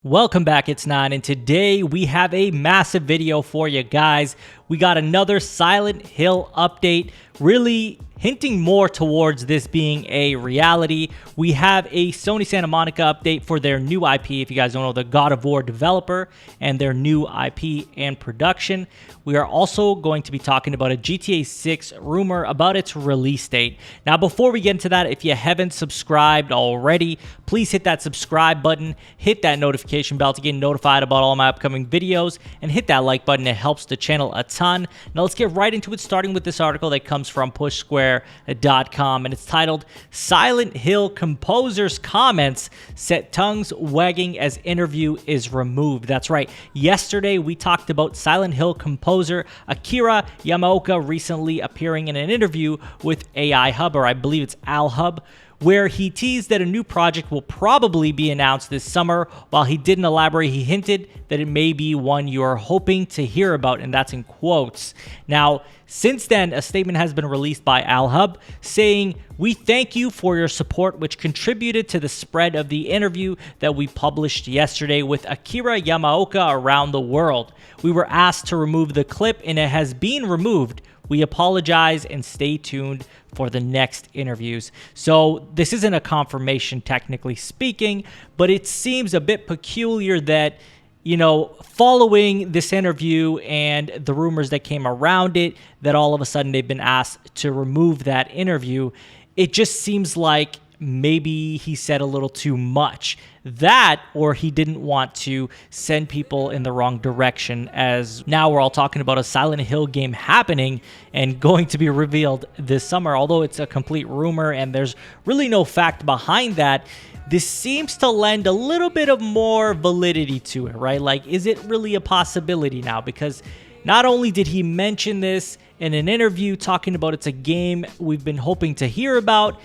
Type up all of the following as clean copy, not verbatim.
Welcome back, it's Nine, and today we have a massive video for you guys. We got another Silent Hill update, really hinting more towards this being a reality. We have a Sony Santa Monica update for their new IP, if you guys don't know, the God of War developer, and their new IP and production. We are also going to be talking about a GTA 6 rumor about its release date. Now, before we get into that, if you haven't subscribed already, please hit that subscribe button, hit that notification bell to get notified about all my upcoming videos, and hit that like button. It helps the channel a ton. Now, let's get right into it, starting with this article that comes from pushsquare.com, and it's titled Silent Hill Composer's Comments Set Tongues Wagging as Interview is Removed. That's right. Yesterday, we talked about Silent Hill composer Akira Yamaoka recently appearing in an interview with AI Hub, or I believe it's Al Hub, where he teased that a new project will probably be announced this summer. While he didn't elaborate, he hinted that it may be one you're hoping to hear about, and that's in quotes. Now, since then, a statement has been released by Al Hub saying, "We thank you for your support, which contributed to the spread of the interview that we published yesterday with Akira Yamaoka around the world. We were asked to remove the clip, and it has been removed. We apologize and stay tuned for the next interviews." So this isn't a confirmation, technically speaking, but it seems a bit peculiar that, you know, following this interview and the rumors that came around it, that all of a sudden they've been asked to remove that interview. It just seems like maybe he said a little too much. That, or he didn't want to send people in the wrong direction, as now we're all talking about a Silent Hill game happening and going to be revealed this summer. Although it's a complete rumor and there's really no fact behind that, this seems to lend a little bit of more validity to it, right? Like, is it really a possibility now? Because not only did he mention this in an interview talking about it's a game we've been hoping to hear about,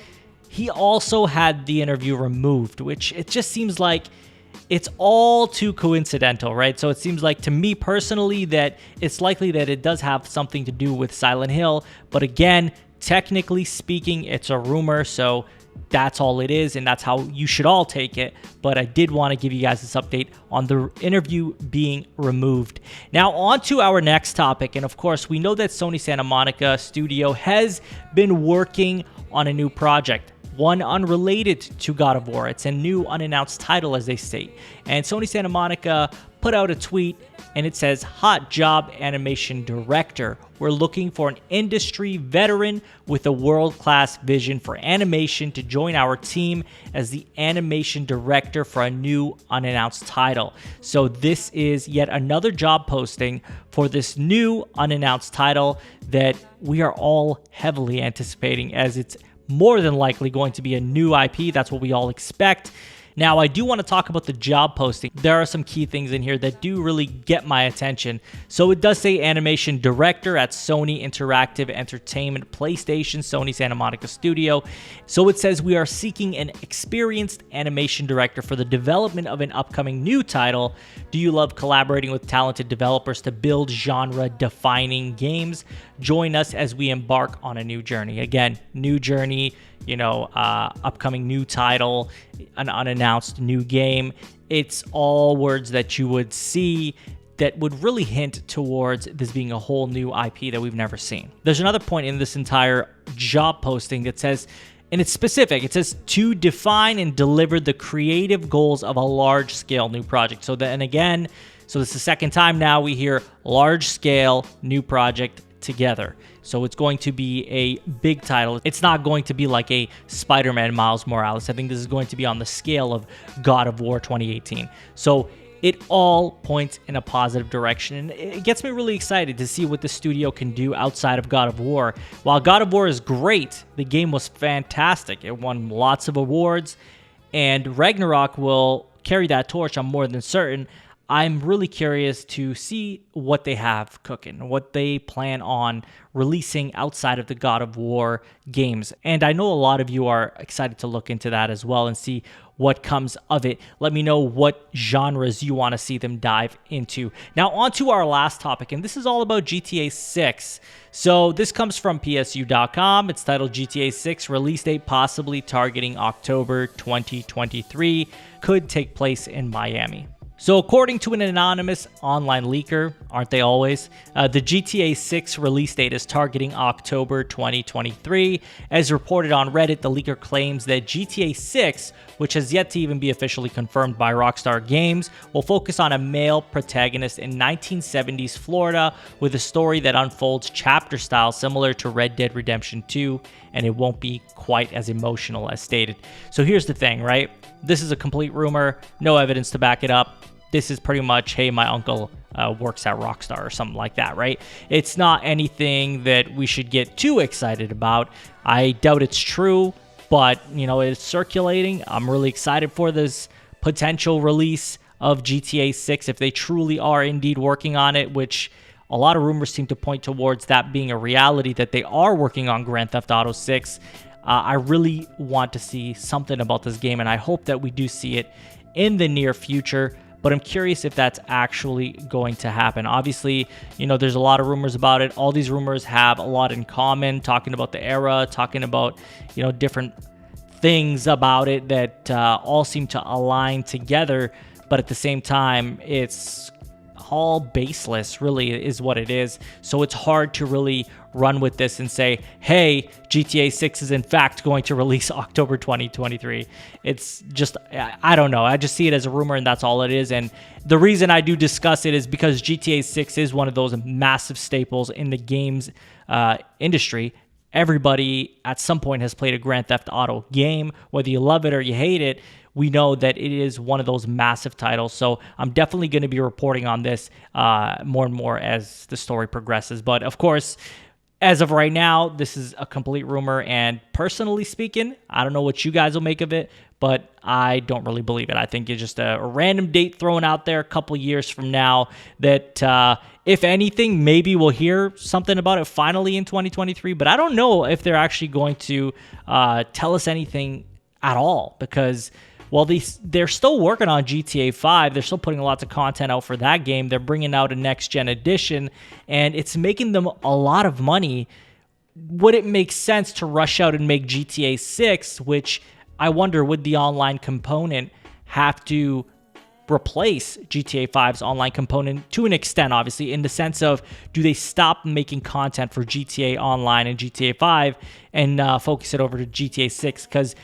he also had the interview removed, which it just seems like it's all too coincidental, right? So it seems like, to me personally, that it's likely that it does have something to do with Silent Hill. But again, technically speaking, it's a rumor, so that's all it is, and that's how you should all take it. But I did want to give you guys this update on the interview being removed. Now, on to our next topic, and of course, we know that Sony Santa Monica Studio has been working on a new project, one unrelated to God of War. It's a new unannounced title, as they state. And Sony Santa Monica put out a tweet, and it says, "Hot job, animation director. We're looking for an industry veteran with a world-class vision for animation to join our team as the animation director for a new unannounced title." So this is yet another job posting for this new unannounced title that we are all heavily anticipating, as it's more than likely going to be a new IP. That's what we all expect. Now, I do want to talk about the job posting. There are some key things in here that do really get my attention. So it does say animation director at Sony Interactive Entertainment, PlayStation, Sony Santa Monica Studio. So it says we are seeking an experienced animation director for the development of an upcoming new title. Do you love collaborating with talented developers to build genre-defining games? Join us as we embark on a new journey. Again, new journey, you know, upcoming new title, an unannounced new game. It's all words that you would see that would really hint towards this being a whole new IP that we've never seen. There's another point in this entire job posting that says, and it's specific, it says to define and deliver the creative goals of a large-scale new project. So then again, so this is the second time now we hear large-scale new project together. So it's going to be a big title. It's not going to be like a Spider-Man Miles Morales. I think this is going to be on the scale of God of War 2018. So it all points in a positive direction, and it gets me really excited to see what the studio can do outside of God of War. While God of War is great, the game was fantastic. It won lots of awards, and Ragnarok will carry that torch, I'm more than certain. I'm really curious to see what they have cooking, what they plan on releasing outside of the God of War games. And I know a lot of you are excited to look into that as well and see what comes of it. Let me know what genres you want to see them dive into. Now, on to our last topic, and this is all about GTA 6. So this comes from PSU.com. It's titled GTA 6 release date possibly targeting October 2023. Could take place in Miami. So according to an anonymous online leaker, aren't they always, the GTA 6 release date is targeting October 2023. As reported on Reddit, the leaker claims that GTA 6, which has yet to even be officially confirmed by Rockstar Games, will focus on a male protagonist in 1970s Florida with a story that unfolds chapter style similar to Red Dead Redemption 2, and it won't be quite as emotional as stated. So here's the thing, right? This is a complete rumor, no evidence to back it up. This is pretty much, hey, my uncle works at Rockstar or something like that, right? It's not anything that we should get too excited about. I doubt it's true, but, you know, it's circulating. I'm really excited for this potential release of GTA 6 if they truly are indeed working on it, which a lot of rumors seem to point towards that being a reality, that they are working on Grand Theft Auto 6. I really want to see something about this game, and I hope that we do see it in the near future, but I'm curious if that's actually going to happen. Obviously, you know, there's a lot of rumors about it. All these rumors have a lot in common, talking about the era, talking about, you know, different things about it that all seem to align together, but at the same time, it's all baseless, really, is what it is. So it's hard to really run with this and say, hey, GTA 6 is in fact going to release October 2023. It's just, I don't know. I just see it as a rumor, and that's all it is. And the reason I do discuss it is because GTA 6 is one of those massive staples in the games industry. Everybody at some point has played a Grand Theft Auto game, whether you love it or you hate it. We know that it is one of those massive titles, so I'm definitely going to be reporting on this more and more as the story progresses. But of course, as of right now, this is a complete rumor, and personally speaking, I don't know what you guys will make of it, but I don't really believe it. I think it's just a random date thrown out there a couple years from now that, if anything, maybe we'll hear something about it finally in 2023, but I don't know if they're actually going to tell us anything at all, because well, they're still working on GTA 5. They're still putting lots of content out for that game. They're bringing out a next-gen edition, and it's making them a lot of money. Would it make sense to rush out and make GTA 6, which I wonder, would the online component have to replace GTA 5's online component to an extent, obviously, in the sense of, do they stop making content for GTA Online and GTA 5 and focus it over to GTA 6? Because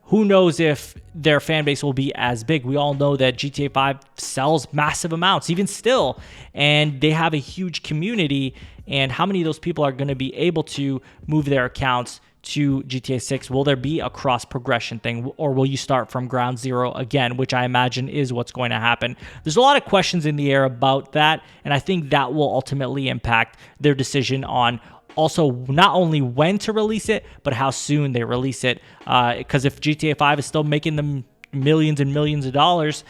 who knows if their fan base will be as big. We all know that GTA 5 sells massive amounts, even still, and they have a huge community, and how many of those people are going to be able to move their accounts to GTA 6? Will there be a cross progression thing, or will you start from ground zero again, which I imagine is what's going to happen? There's a lot of questions in the air about that, and I think that will ultimately impact their decision on also not only when to release it, but how soon they release it. Because if GTA 5 is still making them millions and millions of dollars,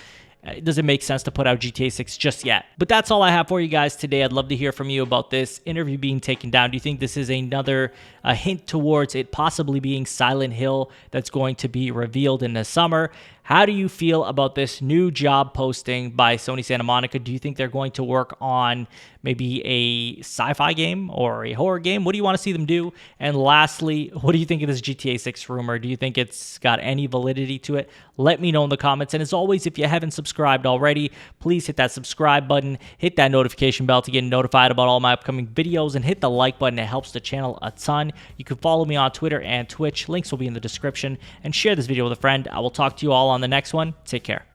it doesn't make sense to put out GTA 6 just yet. But that's all I have for you guys today. I'd love to hear from you about this interview being taken down. Do you think this is another hint towards it possibly being Silent Hill that's going to be revealed in the summer? How do you feel about this new job posting by Sony Santa Monica? Do you think they're going to work on maybe a sci-fi game or a horror game? What do you want to see them do? And lastly, what do you think of this GTA 6 rumor? Do you think it's got any validity to it? Let me know in the comments. And as always, if you haven't subscribed already, please hit that subscribe button, hit that notification bell to get notified about all my upcoming videos, and hit the like button. It helps the channel a ton. You can follow me on Twitter and Twitch. Links will be in the description. And share this video with a friend. I will talk to you all on the next one. Take care.